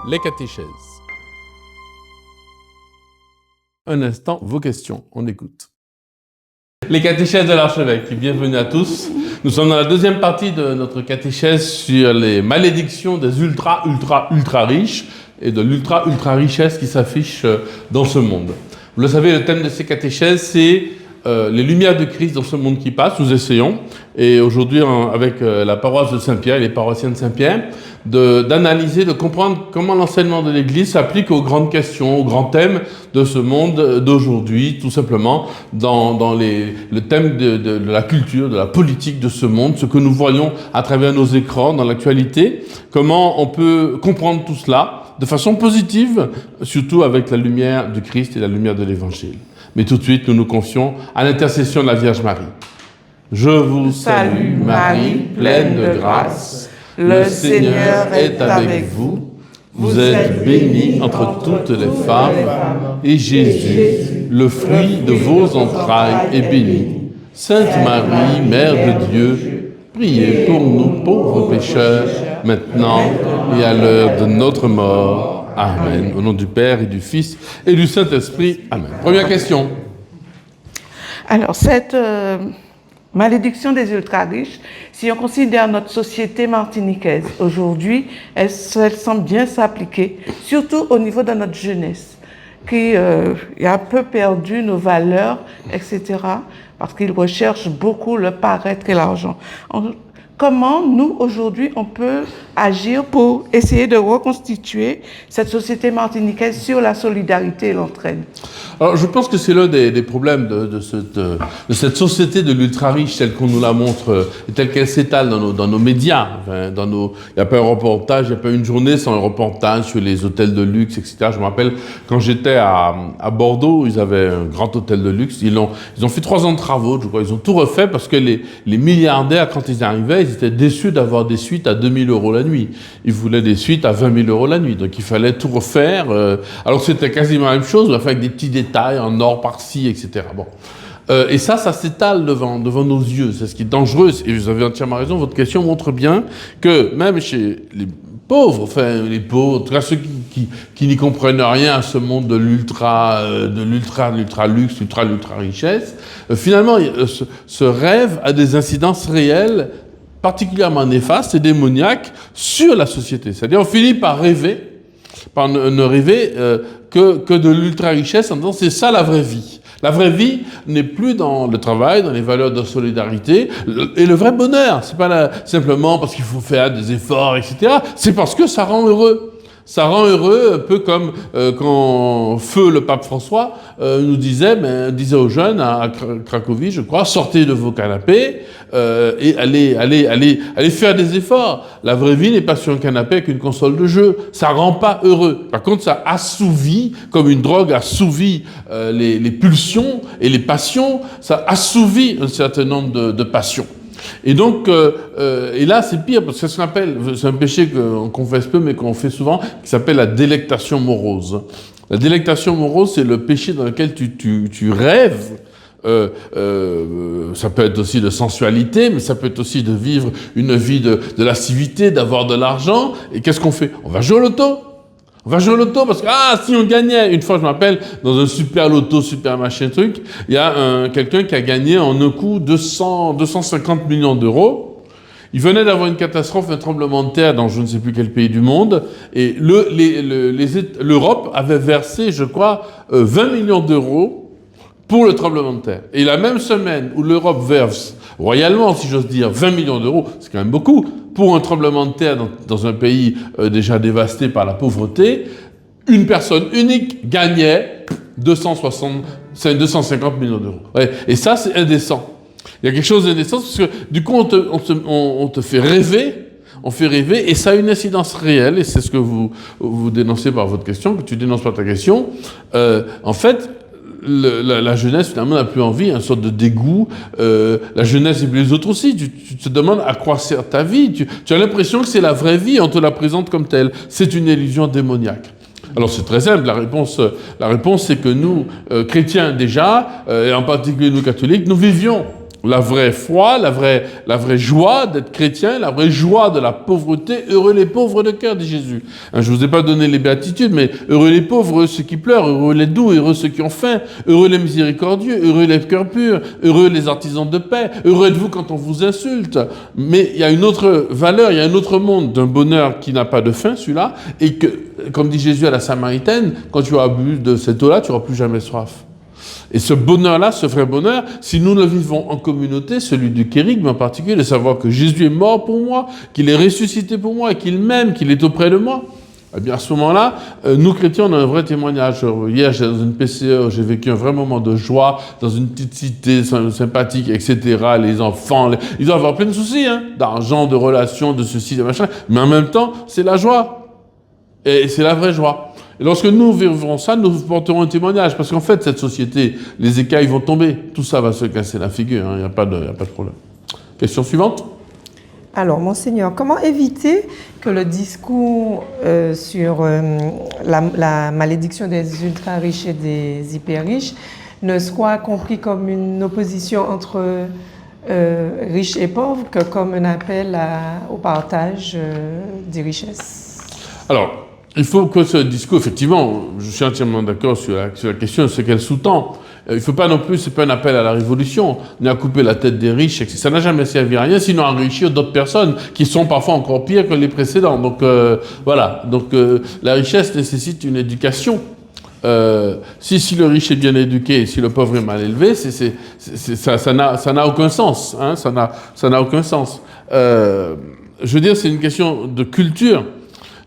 Les catéchèses. Un instant, vos questions, on écoute. Les catéchèses de l'archevêque, bienvenue à tous. Nous sommes dans la deuxième partie de notre catéchèse sur les malédictions des ultra riches et de l'ultra richesse qui s'affiche dans ce monde. Vous le savez, le thème de ces catéchèses, c'est les lumières de Christ dans ce monde qui passe. Nous essayons, et aujourd'hui avec la paroisse de Saint-Pierre et les paroissiens de Saint-Pierre, d'analyser, de comprendre comment l'enseignement de l'Église s'applique aux grandes questions, aux grands thèmes de ce monde d'aujourd'hui, tout simplement dans le thème de la culture, de la politique de ce monde, ce que nous voyons à travers nos écrans, dans l'actualité, comment on peut comprendre tout cela de façon positive, surtout avec la lumière du Christ et la lumière de l'Évangile. Mais tout de suite, nous nous confions à l'intercession de la Vierge Marie. Je vous salue Marie, pleine de grâce. Le Seigneur est avec vous. Vous êtes bénie entre toutes les femmes, et Jésus, le fruit de vos entrailles, est béni. Sainte Marie, Mère de Dieu, priez pour nous pauvres pécheurs, maintenant et à l'heure de notre mort. Amen. Au nom du Père et du Fils et du Saint-Esprit. Amen. Première question. Alors, cette malédiction des ultra-riches, si on considère notre société martiniquaise aujourd'hui, elle semble bien s'appliquer, surtout au niveau de notre jeunesse, qui a un peu perdu nos valeurs, etc., parce qu'ils recherchent beaucoup le paraître et l'argent. Comment, nous, aujourd'hui, on peut agir pour essayer de reconstituer cette société martiniquaise sur la solidarité et l'entraide? Alors, je pense que c'est l'un des problèmes de cette société de l'ultra-riche, telle qu'on nous la montre, et telle qu'elle s'étale dans nos médias. Enfin, il n'y a pas un reportage, il n'y a pas une journée sans un reportage sur les hôtels de luxe, etc. Je me rappelle, quand j'étais à Bordeaux, ils avaient un grand hôtel de luxe. Ils ont fait 3 ans de travaux, je crois. Ils ont tout refait parce que les milliardaires, quand ils arrivaient, ils étaient déçus d'avoir des suites à 2 000 € la nuit. Ils voulaient des suites à 20 000 € la nuit. Donc, il fallait tout refaire. Alors, c'était quasiment la même chose, mais avec des petits détails en or par-ci, etc. Bon. Et ça s'étale devant nos yeux. C'est ce qui est dangereux. Et vous avez entièrement raison. Votre question montre bien que même chez les pauvres, en tout cas ceux qui n'y comprennent rien à ce monde de l'ultra luxe, l'ultra richesse, finalement, ce rêve a des incidences réelles particulièrement néfastes et démoniaques sur la société. C'est-à-dire, on finit par ne rêver que de l'ultra-richesse en disant c'est ça la vraie vie. La vraie vie n'est plus dans le travail, dans les valeurs de solidarité, et le vrai bonheur, c'est pas simplement parce qu'il faut faire des efforts, etc. C'est parce que ça rend heureux. Ça rend heureux, un peu comme quand Feu, le pape François, nous disait aux jeunes à Cracovie, je crois, sortez de vos canapés et allez faire des efforts. La vraie vie n'est pas sur un canapé avec une console de jeu. Ça rend pas heureux. Par contre, ça assouvit, comme une drogue assouvit les pulsions et les passions, ça assouvit un certain nombre de passions. Et donc, et là, c'est pire, parce que c'est un péché qu'on confesse peu, mais qu'on fait souvent, qui s'appelle la délectation morose. La délectation morose, c'est le péché dans lequel tu rêves. Ça peut être aussi de sensualité, mais ça peut être aussi de vivre une vie de lascivité, d'avoir de l'argent. Et qu'est-ce qu'on fait? On va jouer au loto. On va jouer au loto parce que, si on gagnait, une fois je me rappelle, dans un super loto, super machin truc, il y a quelqu'un qui a gagné en un coup 250 millions d'euros. Il venait d'avoir une catastrophe, un tremblement de terre dans je ne sais plus quel pays du monde, et l'Europe avait versé, je crois, 20 millions d'euros pour le tremblement de terre. Et la même semaine où l'Europe verse, royalement si j'ose dire, 20 millions d'euros, c'est quand même beaucoup, pour un tremblement de terre dans un pays déjà dévasté par la pauvreté, une personne unique gagnait 250 millions d'euros. Ouais. Et ça, c'est indécent. Il y a quelque chose d'indécent, parce que du coup, on te fait rêver, et ça a une incidence réelle, et c'est ce que vous dénoncez par votre question, que tu dénonces par ta question. En fait, la jeunesse, finalement, n'a plus envie, une sorte de dégoût. La jeunesse et puis les autres aussi. Tu te demandes à quoi sert ta vie. Tu as l'impression que c'est la vraie vie, on te la présente comme telle. C'est une illusion démoniaque. Alors c'est très simple, la réponse c'est que nous, chrétiens déjà, et en particulier nous catholiques, nous vivions la vraie foi, la vraie joie d'être chrétien, la vraie joie de la pauvreté. Heureux les pauvres de cœur, dit Jésus. Hein, je ne vous ai pas donné les béatitudes, mais heureux les pauvres, heureux ceux qui pleurent, heureux les doux, heureux ceux qui ont faim, heureux les miséricordieux, heureux les cœurs purs, heureux les artisans de paix, heureux êtes-vous quand on vous insulte. Mais il y a une autre valeur, il y a un autre monde d'un bonheur qui n'a pas de fin, celui-là, et que, comme dit Jésus à la Samaritaine, quand tu auras bu de cette eau-là, tu n'auras plus jamais soif. Et ce bonheur-là, ce vrai bonheur, si nous le vivons en communauté, celui du kérigme en particulier, de savoir que Jésus est mort pour moi, qu'il est ressuscité pour moi, et qu'il m'aime, qu'il est auprès de moi, eh bien à ce moment-là, nous chrétiens, on a un vrai témoignage. Hier, j'étais dans une PCE, j'ai vécu un vrai moment de joie, dans une petite cité sympathique, etc. Les enfants, ils doivent avoir plein de soucis, hein, d'argent, de relations, de ceci, de machin, mais en même temps, c'est la joie. Et c'est la vraie joie. Et lorsque nous vivrons ça, nous porterons un témoignage. Parce qu'en fait, cette société, les écailles vont tomber. Tout ça va se casser la figure. Il n'y a pas de problème. Question suivante. Alors, Monseigneur, comment éviter que le discours sur la malédiction des ultra-riches et des hyper-riches ne soit compris comme une opposition entre riches et pauvres que comme un appel au partage des richesses? Alors, il faut que ce discours, effectivement, je suis entièrement d'accord sur la question, ce qu'elle sous-tend. Il ne faut pas non plus, c'est pas un appel à la révolution, ni à couper la tête des riches, etc. Ça n'a jamais servi à rien, sinon à enrichir d'autres personnes qui sont parfois encore pires que les précédents. Donc voilà. Donc la richesse nécessite une éducation. Si le riche est bien éduqué, si le pauvre est mal élevé, ça n'a aucun sens. Hein, ça n'a aucun sens. Je veux dire, c'est une question de culture.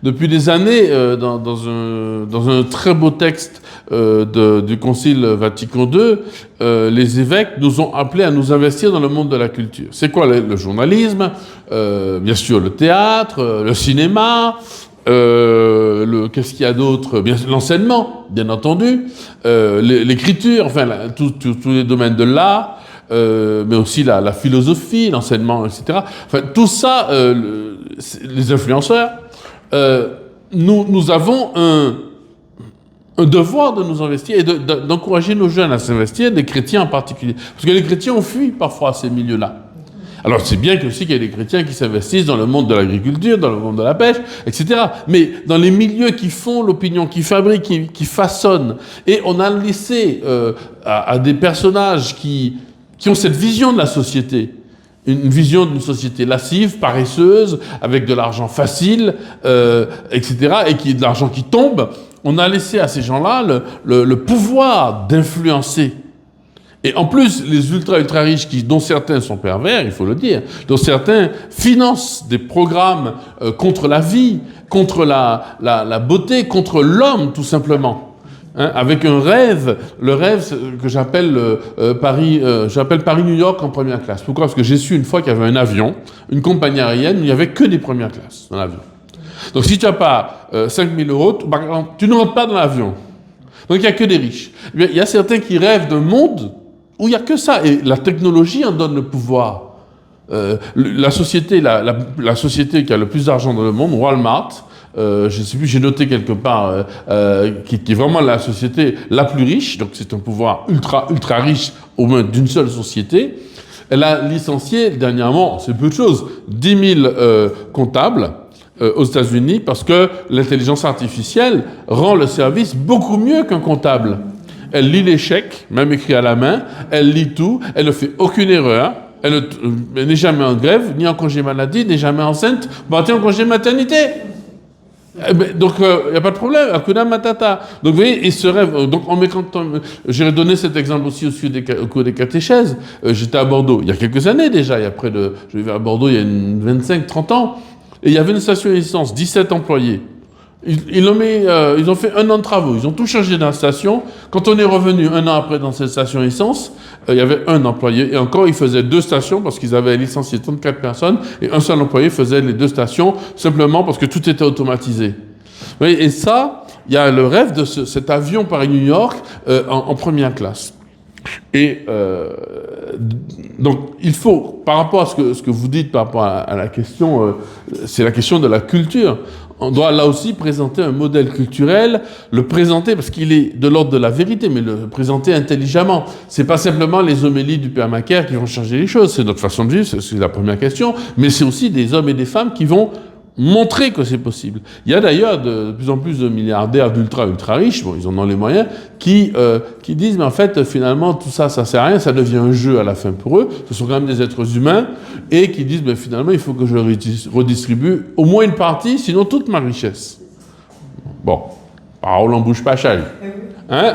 Depuis des années, dans un très beau texte du Concile Vatican II, les évêques nous ont appelés à nous investir dans le monde de la culture. C'est quoi le journalisme, bien sûr le théâtre, le cinéma, qu'est-ce qu'il y a d'autre, bien l'enseignement, bien entendu, l'écriture, enfin tous les domaines de l'art, mais aussi la philosophie, l'enseignement, etc. Enfin tout ça, les influenceurs. Nous avons un devoir de nous investir et d'encourager nos jeunes à s'investir, des chrétiens en particulier. Parce que les chrétiens ont fui parfois ces milieux-là. Alors c'est bien aussi qu'il y ait des chrétiens qui s'investissent dans le monde de l'agriculture, dans le monde de la pêche, etc. Mais dans les milieux qui font l'opinion, qui fabriquent, qui façonnent, et on a laissé à des personnages qui ont cette vision de la société, une vision d'une société lascive, paresseuse, avec de l'argent facile, etc., et de l'argent qui tombe, on a laissé à ces gens-là le pouvoir d'influencer. Et en plus, les ultra riches, dont certains sont pervers, il faut le dire, dont certains financent des programmes contre la vie, contre la beauté, contre l'homme, tout simplement. Hein, avec un rêve, le rêve que j'appelle Paris-New York en première classe. Pourquoi? Parce que j'ai su une fois qu'il y avait un avion, une compagnie aérienne, où il n'y avait que des premières classes dans l'avion. Donc si tu n'as pas 5 000 euros, tu ne rentres pas dans l'avion. Donc il n'y a que des riches. Eh bien, il y a certains qui rêvent d'un monde où il n'y a que ça. Et la technologie en donne le pouvoir. La société qui a le plus d'argent dans le monde, Walmart, je ne sais plus, j'ai noté quelque part, qui est vraiment la société la plus riche, donc c'est un pouvoir ultra riche, au moins d'une seule société. Elle a licencié dernièrement, c'est peu de choses, 10 000 comptables aux États-Unis parce que l'intelligence artificielle rend le service beaucoup mieux qu'un comptable. Elle lit les chèques, même écrits à la main, elle lit tout, elle ne fait aucune erreur, elle n'est jamais en grève, ni en congé maladie, n'est jamais enceinte, partie en congé maternité. Donc, il n'y a pas de problème, Hakuna Matata. Donc, vous voyez, et ce rêve, donc, j'ai donné cet exemple aussi au cours des catéchèses. J'étais à Bordeaux, il y a quelques années déjà, je vivais à Bordeaux il y a 25-30 ans, et il y avait une station d'essence, 17 employés. Ils ont fait 1 an de travaux, ils ont tout changé dans la station. Quand on est revenu 1 an après dans cette station essence, il y avait 1 employé, et encore ils faisaient 2 stations parce qu'ils avaient licencié 34 personnes, et un seul employé faisait les 2 stations, simplement parce que tout était automatisé. Oui, et ça, il y a le rêve de cet avion Paris-New York en première classe. Et donc, il faut, par rapport à ce que vous dites, par rapport à la question, c'est la question de la culture. on doit là aussi présenter un modèle culturel, le présenter parce qu'il est de l'ordre de la vérité, mais le présenter intelligemment. C'est pas simplement les homélies du Père Macaire qui vont changer les choses, c'est notre façon de vivre, c'est la première question, mais c'est aussi des hommes et des femmes qui vont montrer que c'est possible. Il y a d'ailleurs de plus en plus de milliardaires d'ultra riches, bon, ils en ont les moyens, qui disent, mais en fait, finalement, tout ça, ça sert à rien, ça devient un jeu à la fin pour eux, ce sont quand même des êtres humains, et qui disent, mais finalement, il faut que je redistribue au moins une partie, sinon toute ma richesse. Bon, parole en bouche pas chale. Hein,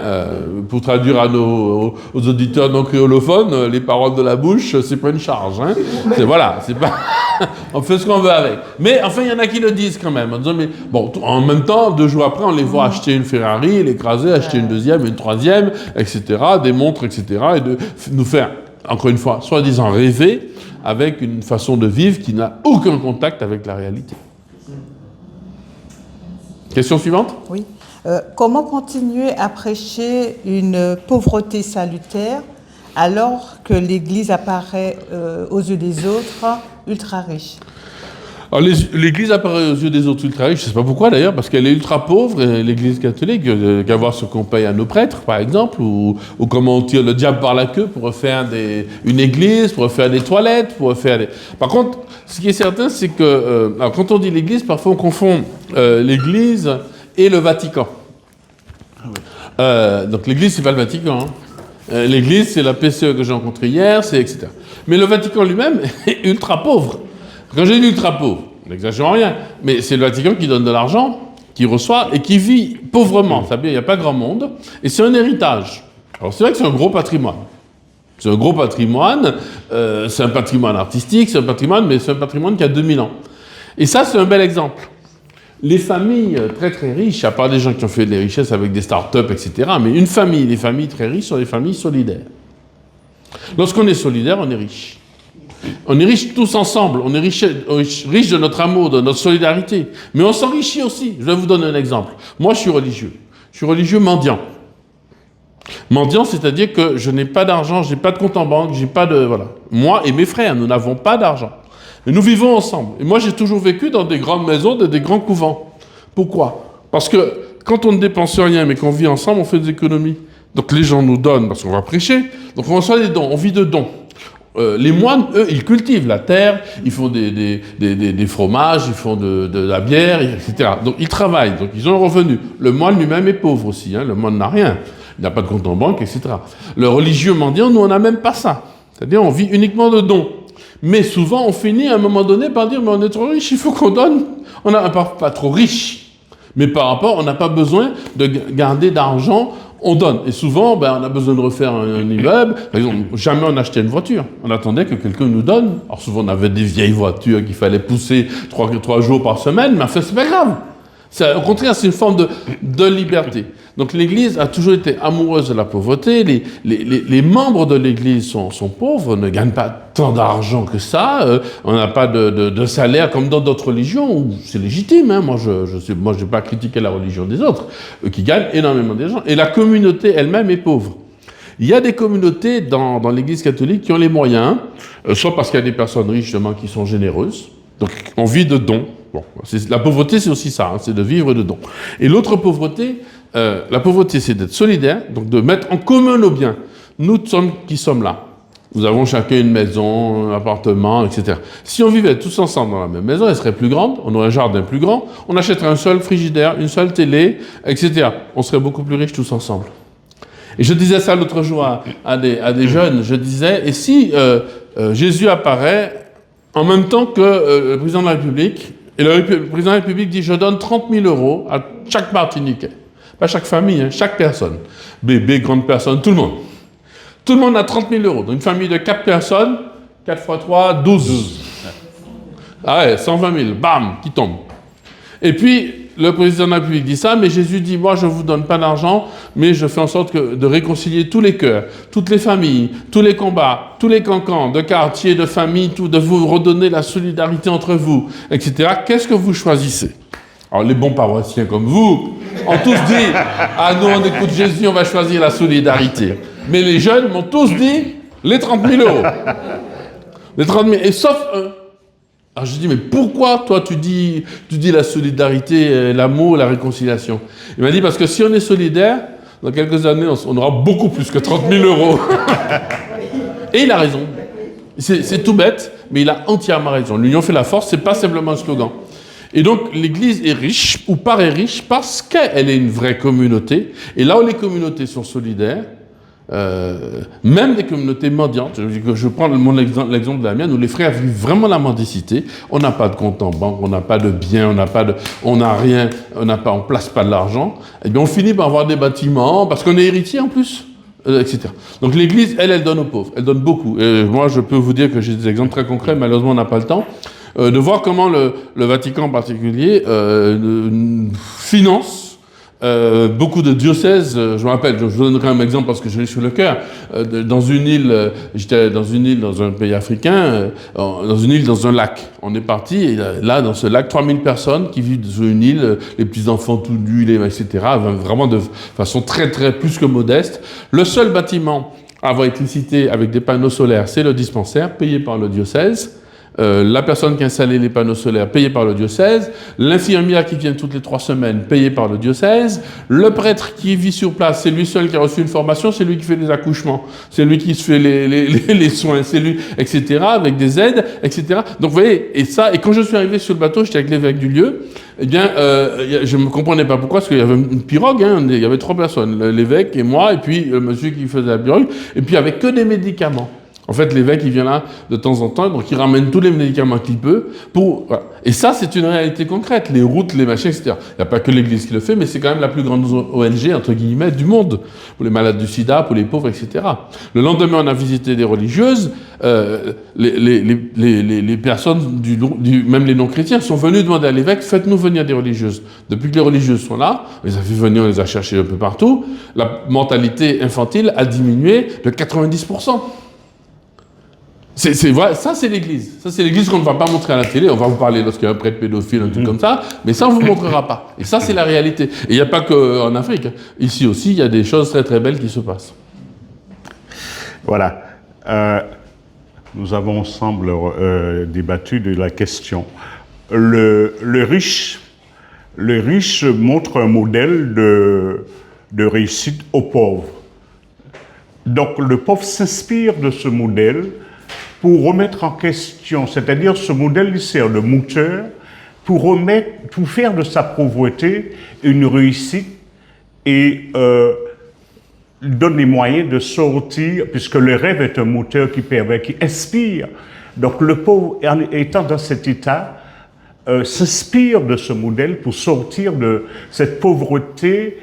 pour traduire aux auditeurs non créolophones, les paroles de la bouche, c'est pas une charge. Hein. Voilà, c'est pas. On fait ce qu'on veut avec. Mais enfin, il y en a qui le disent quand même, en disant, mais bon, en même temps, 2 jours après, on les voit acheter une Ferrari, l'écraser, acheter une deuxième, une troisième, etc., des montres, etc., et de nous faire, encore une fois, soi-disant rêver avec une façon de vivre qui n'a aucun contact avec la réalité. Question suivante ? Oui. Comment continuer à prêcher une pauvreté salutaire alors que l'Église apparaît aux yeux des autres ultra riche? Alors l'Église apparaît aux yeux des autres ultra riches, je ne sais pas pourquoi d'ailleurs, parce qu'elle est ultra pauvre, l'Église catholique, qu'à voir ce qu'on paye à nos prêtres, par exemple, ou comment on tire le diable par la queue pour refaire une église, pour refaire des toilettes, pour refaire des... Par contre, ce qui est certain, c'est que alors quand on dit l'Église, parfois on confond l'Église et le Vatican. Donc l'Église, c'est pas le Vatican. Hein. L'Église, c'est la PCE que j'ai rencontrée hier, c'est etc. Mais le Vatican lui-même est ultra pauvre. Quand j'ai dit ultra pauvre, n'exagérons rien, mais c'est le Vatican qui donne de l'argent, qui reçoit et qui vit pauvrement. C'est-à-dire, il n'y a pas grand monde, et c'est un héritage. Alors c'est vrai que c'est un gros patrimoine. C'est un gros patrimoine, c'est un patrimoine artistique, c'est un patrimoine, mais c'est un patrimoine qui a 2000 ans. Et ça, c'est un bel exemple. Les familles très très riches, à part des gens qui ont fait des richesses avec des start-up, etc., mais les familles très riches sont des familles solidaires. Lorsqu'on est solidaire, on est riche. On est riches tous ensemble, on est riches de notre amour, de notre solidarité. Mais on s'enrichit aussi. Je vais vous donner un exemple. Moi, je suis religieux mendiant. Mendiant, c'est-à-dire que je n'ai pas d'argent, je n'ai pas de compte en banque, j'ai pas de... Voilà. Moi et mes frères, nous n'avons pas d'argent. Et nous vivons ensemble. Et moi, j'ai toujours vécu dans des grandes maisons, des grands couvents. Pourquoi ? Parce que quand on ne dépense rien, mais qu'on vit ensemble, on fait des économies. Donc les gens nous donnent, parce qu'on va prêcher, donc on reçoit des dons, on vit de dons. Les moines, eux, ils cultivent la terre, ils font des fromages, ils font de la bière, etc. Donc ils travaillent, donc ils ont un revenu. Le moine lui-même est pauvre aussi, hein. Le moine n'a rien, il n'a pas de compte en banque, etc. Le religieux mendiant, nous, on n'a même pas ça. C'est-à-dire, on vit uniquement de dons. Mais souvent, on finit à un moment donné par dire, mais on est trop riche, il faut qu'on donne. On n'a pas trop riche, mais par rapport, on n'a pas besoin de garder d'argent, on donne. Et souvent, on a besoin de refaire un immeuble. Par exemple, jamais on achetait une voiture. On attendait que quelqu'un nous donne. Alors souvent, on avait des vieilles voitures qu'il fallait pousser 3 jours par semaine, mais enfin, c'est pas grave. Au contraire, c'est une forme de liberté. Donc l'Église a toujours été amoureuse de la pauvreté. Les membres de l'Église sont pauvres, ne gagnent pas tant d'argent que ça. On n'a pas de salaire comme dans d'autres religions où c'est légitime. Hein. Moi, je n'ai pas critiqué la religion des autres, qui gagnent énormément d'argent. Et la communauté elle-même est pauvre. Il y a des communautés dans l'Église catholique qui ont les moyens, soit parce qu'il y a des personnes riches justement qui sont généreuses, donc on vit de dons. Bon, la pauvreté, c'est aussi ça, hein, c'est de vivre de dons. Et l'autre pauvreté, la pauvreté, c'est d'être solidaire, donc de mettre en commun nos biens. Nous qui sommes là, nous avons chacun une maison, un appartement, etc. Si on vivait tous ensemble dans la même maison, elle serait plus grande, on aurait un jardin plus grand, on achèterait un seul frigidaire, une seule télé, etc. On serait beaucoup plus riches tous ensemble. Et je disais ça l'autre jour à des jeunes, je disais, et si Jésus apparaît en même temps que le président de la République, et le président de la République dit « Je donne 30 000 € à chaque Martiniquais. » Pas chaque famille, hein, chaque personne. Bébé, grande personne, tout le monde. Tout le monde a 30 000 €. Donc une famille de 4 personnes, 4 x 3, 12. Ah ouais, 120 000, bam, qui tombe. Et puis, le président de la République dit ça, mais Jésus dit, moi je ne vous donne pas d'argent, mais je fais en sorte de réconcilier tous les cœurs, toutes les familles, tous les combats, tous les cancans, de quartiers, de familles, de vous redonner la solidarité entre vous, etc. Qu'est-ce que vous choisissez ? Alors les bons paroissiens comme vous ont tous dit, ah nous on écoute Jésus, on va choisir la solidarité. Mais les jeunes m'ont tous dit, les 30 000 €. Les 30 000, et sauf un. Alors je dis, mais pourquoi toi tu dis la solidarité, l'amour, la réconciliation? Il m'a dit, parce que si on est solidaire, dans quelques années, on aura beaucoup plus que 30 000 euros. Et il a raison. C'est tout bête, mais il a entièrement raison. L'union fait la force, c'est pas simplement un slogan. Et donc, l'Église est riche, ou paraît riche, parce qu'elle est une vraie communauté. Et là où les communautés sont solidaires, même des communautés mendiantes, je prends l'exemple de la mienne, où les frères vivent vraiment la mendicité. On n'a pas de compte en banque, on n'a pas de biens, on n'a rien, on place pas de l'argent. Et bien, on finit par avoir des bâtiments, parce qu'on est héritier en plus. Etc. Donc l'Église, elle donne aux pauvres, elle donne beaucoup. Et moi, je peux vous dire que j'ai des exemples très concrets, malheureusement, on n'a pas le temps, de voir comment le Vatican en particulier finance beaucoup de diocèses. Je me rappelle, je vous donne quand même un exemple parce que je l'ai sur le cœur. Dans une île, j'étais dans une île dans un pays africain, dans une île dans un lac. On est parti, et là, dans ce lac, 3000 personnes qui vivent sur une île, les petits-enfants tout nus, etc., vraiment de façon très, très plus que modeste. Le seul bâtiment à avoir électricité avec des panneaux solaires, c'est le dispensaire, payé par le diocèse. La personne qui a installé les panneaux solaires, payée par le diocèse, l'infirmière qui vient toutes les 3 semaines, payée par le diocèse, le prêtre qui vit sur place, c'est lui seul qui a reçu une formation, c'est lui qui fait les accouchements, c'est lui qui se fait les soins, c'est lui, etc., avec des aides, etc. Donc vous voyez, et quand je suis arrivé sur le bateau, j'étais avec l'évêque du lieu, eh bien, je ne me comprenais pas pourquoi, parce qu'il y avait une pirogue, il y avait 3 personnes, l'évêque et moi, et puis le monsieur qui faisait la pirogue, et puis avec que des médicaments. En fait, l'évêque, il vient là de temps en temps, donc il ramène tous les médicaments qu'il peut voilà. Et ça, c'est une réalité concrète. Les routes, les machins, etc. Il n'y a pas que l'Église qui le fait, mais c'est quand même la plus grande ONG, entre guillemets, du monde. Pour les malades du sida, pour les pauvres, etc. Le lendemain, on a visité des religieuses. Les personnes, même les non-chrétiens, sont venus demander à l'évêque, faites-nous venir des religieuses. Depuis que les religieuses sont là, on les a fait venir, on les a cherchés un peu partout. La mortalité infantile a diminué de 90%. C'est vrai, ça c'est l'Église. Ça c'est l'Église qu'on ne va pas montrer à la télé. On va vous parler lorsqu'il y a un prêtre pédophile, un truc comme ça, mais ça on ne vous montrera pas. Et ça c'est la réalité. Et il n'y a pas qu'en Afrique. Ici aussi, il y a des choses très très belles qui se passent. Voilà. Nous avons ensemble débattu de la question. Le riche montre un modèle de réussite aux pauvres. Donc le pauvre s'inspire de ce modèle pour remettre en question, c'est-à-dire ce modèle lui sert de moteur pour faire de sa pauvreté une réussite et donne les moyens de sortir, puisque le rêve est un moteur qui inspire. Donc le pauvre, étant dans cet état, s'inspire de ce modèle pour sortir de cette pauvreté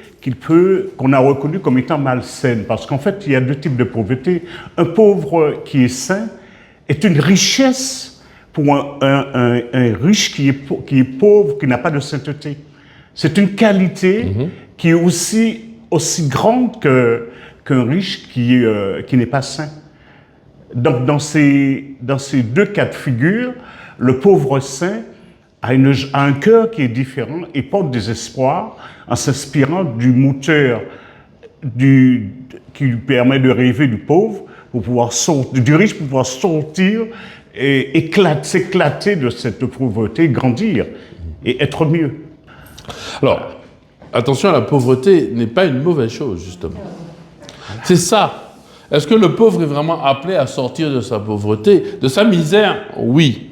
qu'on a reconnue comme étant malsaine. Parce qu'en fait, il y a 2 types de pauvreté. Un pauvre qui est sain est une richesse pour un riche qui est pauvre, qui n'a pas de sainteté. C'est une qualité qui est aussi grande qu'un riche qui n'est pas saint. Donc dans ces 2 cas de figure, le pauvre saint a un cœur qui est différent et porte des espoirs en s'inspirant du moteur qui lui permet de rêver du pauvre, du riche pour pouvoir sortir et s'éclater de cette pauvreté, grandir et être mieux. Alors, attention, la pauvreté n'est pas une mauvaise chose, justement. C'est ça. Est-ce que le pauvre est vraiment appelé à sortir de sa pauvreté? De sa misère, oui.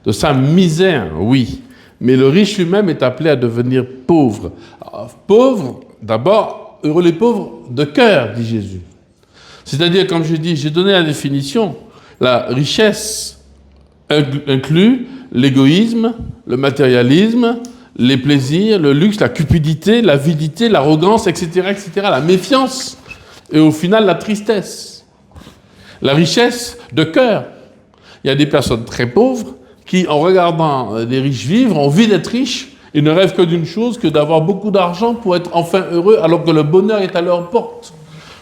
De sa misère, oui. Mais le riche lui-même est appelé à devenir pauvre. Alors, pauvre, d'abord, heureux les pauvres de cœur, dit Jésus. C'est-à-dire, comme je dis, j'ai donné la définition, la richesse inclut l'égoïsme, le matérialisme, les plaisirs, le luxe, la cupidité, l'avidité, l'arrogance, etc., la méfiance, et au final, la tristesse. La richesse de cœur. Il y a des personnes très pauvres qui, en regardant les riches vivre, ont envie d'être riches et ne rêvent que d'une chose, que d'avoir beaucoup d'argent pour être enfin heureux, alors que le bonheur est à leur porte.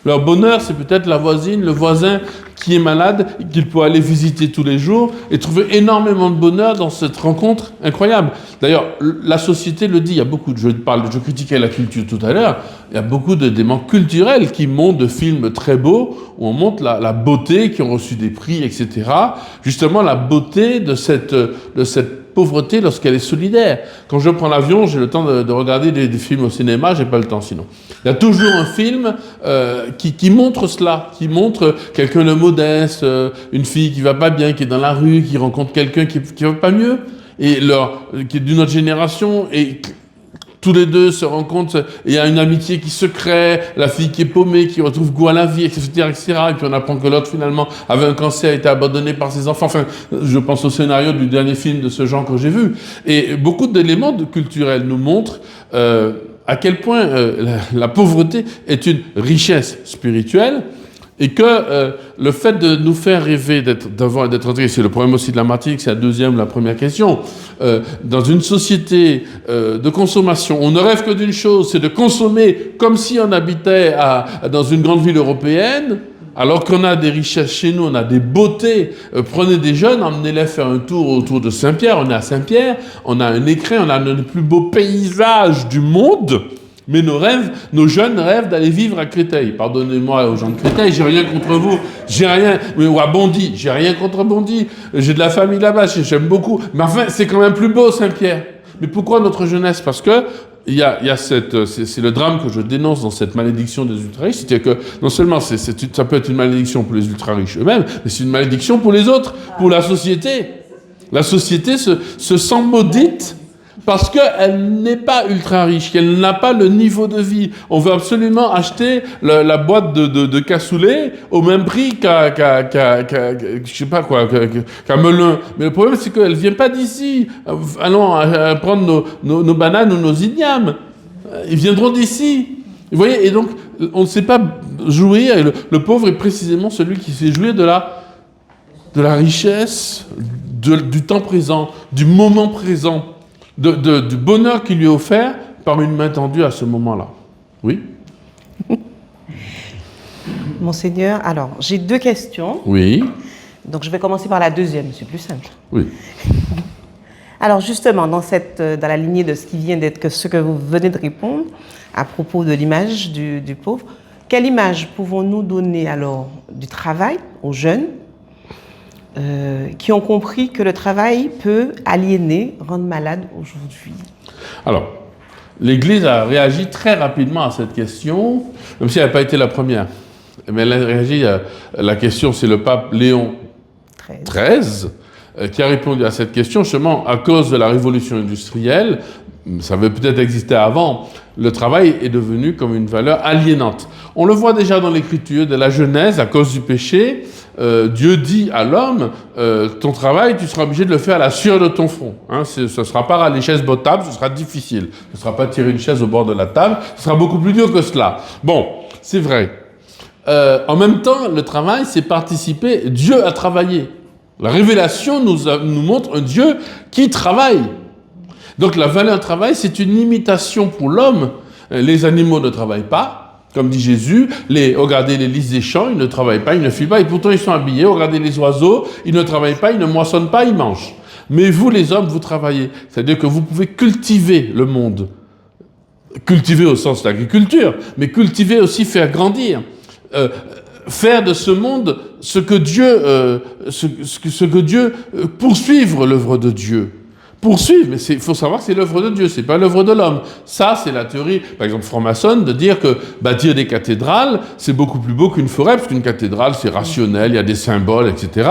Leur bonheur, c'est peut-être la voisine, le voisin qui est malade, et qu'il peut aller visiter tous les jours et trouver énormément de bonheur dans cette rencontre incroyable. D'ailleurs, la société le dit, il y a beaucoup de... Je critiquais la culture tout à l'heure, il y a beaucoup d'éléments culturels qui montrent de films très beaux, où on montre la beauté, qui ont reçu des prix, etc. Justement, la beauté de cette pauvreté lorsqu'elle est solidaire. Quand je prends l'avion, j'ai le temps de regarder des films au cinéma, j'ai pas le temps sinon. Il y a toujours un film qui montre cela, qui montre quelqu'un de modeste, une fille qui va pas bien, qui est dans la rue, qui rencontre quelqu'un qui va pas mieux, et qui est d'une autre génération, et tous les deux se rencontrent, et il y a une amitié qui se crée, la fille qui est paumée, qui retrouve goût à la vie, etc., etc. Et puis on apprend que l'autre, finalement, avait un cancer, a été abandonné par ses enfants. Enfin, je pense au scénario du dernier film de ce genre que j'ai vu. Et beaucoup d'éléments culturels nous montrent à quel point la pauvreté est une richesse spirituelle, et que le fait de nous faire rêver d'être entré, c'est le problème aussi de la Martinique, c'est la première question, dans une société de consommation, on ne rêve que d'une chose, c'est de consommer comme si on habitait dans une grande ville européenne, alors qu'on a des richesses chez nous, on a des beautés. Prenez des jeunes, emmenez-les faire un tour autour de Saint-Pierre, on est à Saint-Pierre, on a un écrin, on a un des plus beaux paysages du monde. Mais nos jeunes rêvent d'aller vivre à Créteil. Pardonnez-moi aux gens de Créteil, j'ai rien contre vous, ou à Bondy, j'ai rien contre Bondy, j'ai de la famille là-bas, j'aime beaucoup, mais enfin, c'est quand même plus beau Saint-Pierre. Mais pourquoi notre jeunesse? Parce que c'est le drame que je dénonce dans cette malédiction des ultra-riches, c'est-à-dire que non seulement ça peut être une malédiction pour les ultra-riches eux-mêmes, mais c'est une malédiction pour les autres, pour la société. La société se sent maudite parce qu'elle n'est pas ultra riche, qu'elle n'a pas le niveau de vie. On veut absolument acheter la boîte de cassoulet au même prix qu'à Melun. Mais le problème, c'est qu'elle ne vient pas d'ici. Allons prendre nos bananes ou nos ignames. Ils viendront d'ici. Vous voyez, et donc, on ne sait pas jouir. Et le pauvre est précisément celui qui sait jouir de la richesse, du temps présent, du moment présent. Du bonheur qui lui est offert par une main tendue à ce moment-là. Oui? Monseigneur, alors, j'ai 2 questions. Oui. Donc, je vais commencer par la deuxième, c'est plus simple. Oui. Alors, justement, dans la lignée de ce qui vient d'être, ce que vous venez de répondre, à propos de l'image du pauvre, quelle image pouvons-nous donner alors du travail aux jeunes qui ont compris que le travail peut aliéner, rendre malade aujourd'hui? Alors, l'Église a réagi très rapidement à cette question, même si elle n'a pas été la première. Mais elle a réagi à la question, c'est le pape Léon XIII qui a répondu à cette question, justement à cause de la révolution industrielle. Ça avait peut-être existé avant, le travail est devenu comme une valeur aliénante. On le voit déjà dans l'Écriture de la Genèse, à cause du péché, Dieu dit à l'homme, ton travail, tu seras obligé de le faire à la sueur de ton front. Hein, ce ne sera pas à les chaises bottables, ce sera difficile. Ce ne sera pas tirer une chaise au bord de la table, ce sera beaucoup plus dur que cela. Bon, c'est vrai. En même temps, le travail, c'est participer. Dieu a travaillé. La révélation nous montre un Dieu qui travaille. Donc la valeur travail, c'est une imitation pour l'homme. Les animaux ne travaillent pas, comme dit Jésus. Regardez les lys des champs, ils ne travaillent pas, ils ne filent pas, et pourtant ils sont habillés. Regardez les oiseaux, ils ne travaillent pas, ils ne moissonnent pas, ils mangent. Mais vous, les hommes, vous travaillez. C'est-à-dire que vous pouvez cultiver le monde. Cultiver au sens de l'agriculture, mais cultiver aussi faire grandir. Faire de ce monde ce que Dieu poursuivre l'œuvre de Dieu. Poursuivre, mais il faut savoir que c'est l'œuvre de Dieu, c'est pas l'œuvre de l'homme. Ça, c'est la théorie, par exemple, franc-maçonne, de dire que bâtir des cathédrales, c'est beaucoup plus beau qu'une forêt, parce qu'une cathédrale, c'est rationnel, il y a des symboles, etc.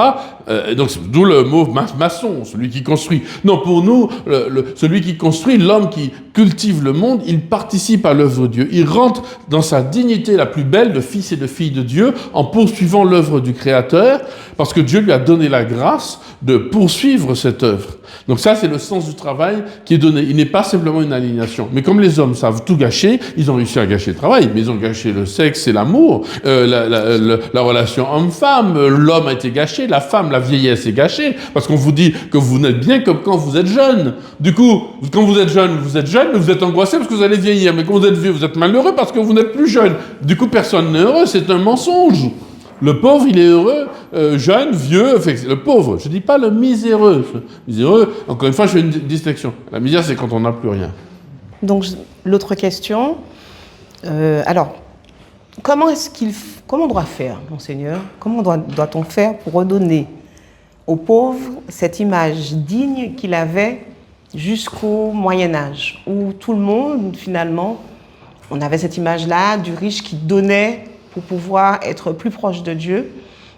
Donc, d'où le mot maçon, celui qui construit. Non, pour nous, celui qui construit, l'homme qui cultive le monde, il participe à l'œuvre de Dieu. Il rentre dans sa dignité la plus belle de fils et de filles de Dieu en poursuivant l'œuvre du Créateur, parce que Dieu lui a donné la grâce de poursuivre cette œuvre. Donc ça, c'est le sens du travail qui est donné. Il n'est pas simplement une aliénation. Mais comme les hommes savent tout gâcher, ils ont réussi à gâcher le travail, mais ils ont gâché le sexe et l'amour, la relation homme-femme, l'homme a été gâché, la femme, la vieillesse est gâchée, parce qu'on vous dit que vous n'êtes bien comme quand vous êtes jeune. Du coup, quand vous êtes jeune, mais vous êtes angoissé parce que vous allez vieillir. Mais quand vous êtes vieux, vous êtes malheureux parce que vous n'êtes plus jeune. Du coup, personne n'est heureux, c'est un mensonge. Le pauvre, il est heureux, jeune, vieux, enfin, le pauvre. Je ne dis pas le miséreux. Miséreux, encore une fois, je fais une distinction. La misère, c'est quand on n'a plus rien. Donc, l'autre question, alors, comment on doit faire, Monseigneur? Comment doit-on faire pour redonner aux pauvres cette image digne qu'il avait jusqu'au Moyen-Âge, où tout le monde, finalement, on avait cette image-là du riche qui donnait pour pouvoir être plus proche de Dieu.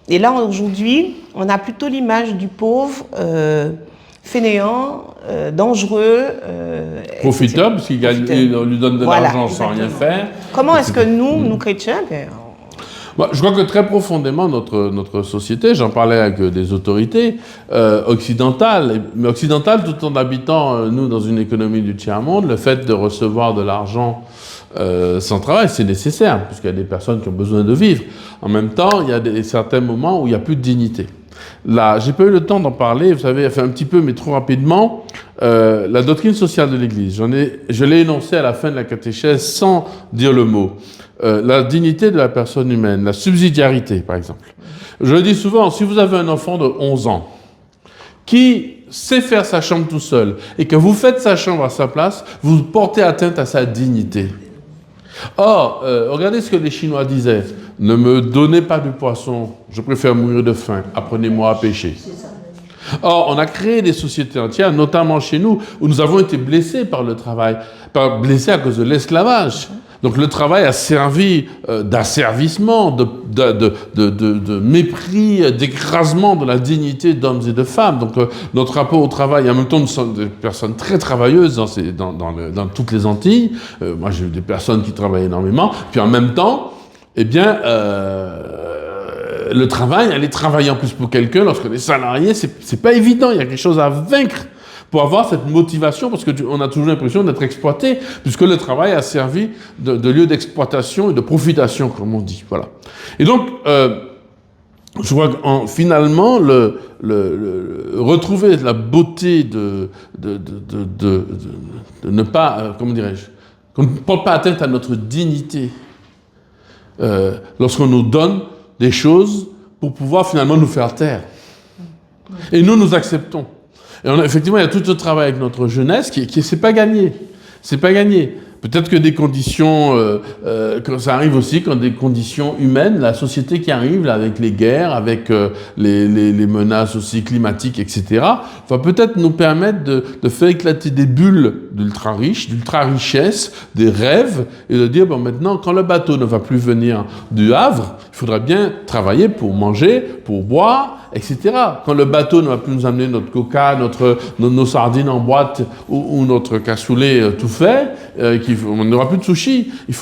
Et là, aujourd'hui, on a plutôt l'image du pauvre fainéant, dangereux. Profitable, parce qu'on lui donne de l'argent sans rien faire. Comment est-ce que nous chrétiens, je crois que très profondément, notre société, j'en parlais avec des autorités occidentales, mais occidentales tout en habitant, nous, dans une économie du tiers-monde, le fait de recevoir de l'argent sans travail, c'est nécessaire, puisqu'il y a des personnes qui ont besoin de vivre. En même temps, il y a certains moments où il n'y a plus de dignité. Là, j'ai pas eu le temps d'en parler, vous savez, un petit peu, mais trop rapidement, la doctrine sociale de l'Église. Je l'ai énoncée à la fin de la catéchèse sans dire le mot. La dignité de la personne humaine, la subsidiarité, par exemple. Je le dis souvent, si vous avez un enfant de 11 ans qui sait faire sa chambre tout seul et que vous faites sa chambre à sa place, vous portez atteinte à sa dignité. Or, regardez ce que les Chinois disaient. Ne me donnez pas du poisson, je préfère mourir de faim, apprenez-moi à pêcher. Or, on a créé des sociétés entières, notamment chez nous, où nous avons été blessés par le travail, blessés à cause de l'esclavage. Donc le travail a servi d'asservissement, de mépris, d'écrasement de la dignité d'hommes et de femmes. Donc notre rapport au travail, en même temps nous sommes des personnes très travailleuses dans toutes les Antilles. Moi j'ai eu des personnes qui travaillent énormément. Puis en même temps, le travail, aller travailler en plus pour quelqu'un, lorsqu'on est salarié, c'est pas évident, il y a quelque chose à vaincre pour avoir cette motivation, parce qu'on a toujours l'impression d'être exploité, puisque le travail a servi de lieu d'exploitation et de profitation, comme on dit. Voilà. Et donc, je crois que finalement, retrouver la beauté de ne pas, comment dirais-je, qu'on ne porte pas atteinte à notre dignité lorsqu'on nous donne des choses pour pouvoir finalement nous faire taire. Et nous acceptons. Et effectivement, il y a tout ce travail avec notre jeunesse qui c'est pas gagné. C'est pas gagné. Peut-être que des conditions, que ça arrive aussi quand des conditions humaines, la société qui arrive là, avec les guerres, avec les menaces aussi climatiques, etc., va peut-être nous permettre de faire éclater des bulles d'ultra-riches, d'ultra-richesse, des rêves, et de dire, bon, maintenant, quand le bateau ne va plus venir du Havre, il faudra bien travailler pour manger, pour boire, etc. Quand le bateau ne va plus nous amener notre coca, nos sardines en boîte ou notre cassoulet tout fait, on n'aura plus de sushi. Il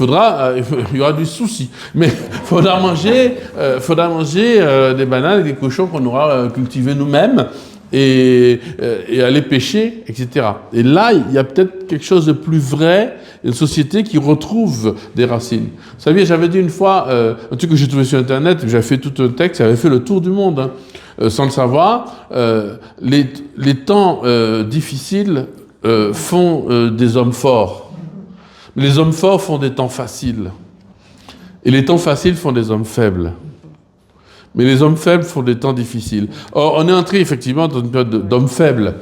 y aura du souci. Mais il faudra manger des bananes et des cochons qu'on aura cultivés nous-mêmes et aller pêcher, etc. Et là, il y a peut-être quelque chose de plus vrai, une société qui retrouve des racines. Vous savez, j'avais dit une fois, un truc que j'ai trouvé sur Internet, j'avais fait tout un texte, ça avait fait le tour du monde, hein. Sans le savoir, les temps difficiles font des hommes forts. Les hommes forts font des temps faciles. Et les temps faciles font des hommes faibles. Mais les hommes faibles font des temps difficiles. Or, on est entré effectivement dans une période d'hommes faibles,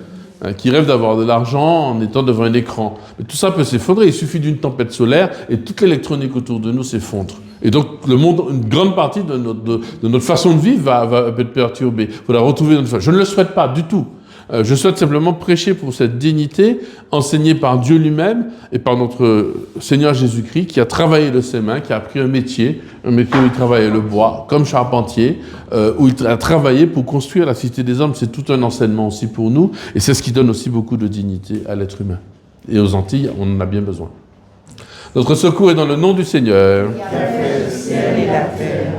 qui rêvent d'avoir de l'argent en étant devant un écran. Mais tout ça peut s'effondrer. Il suffit d'une tempête solaire et toute l'électronique autour de nous s'effondre. Et donc, le monde, une grande partie de notre façon de vivre va être perturbée. Il faudra retrouver notre façon. Je ne le souhaite pas du tout. Je souhaite simplement prêcher pour cette dignité enseignée par Dieu lui-même et par notre Seigneur Jésus-Christ qui a travaillé de ses mains, qui a appris un métier où il travaillait le bois, comme charpentier, où il a travaillé pour construire la cité des hommes. C'est tout un enseignement aussi pour nous et c'est ce qui donne aussi beaucoup de dignité à l'être humain. Et aux Antilles, on en a bien besoin. Notre secours est dans le nom du Seigneur. Qui a fait le ciel et la terre.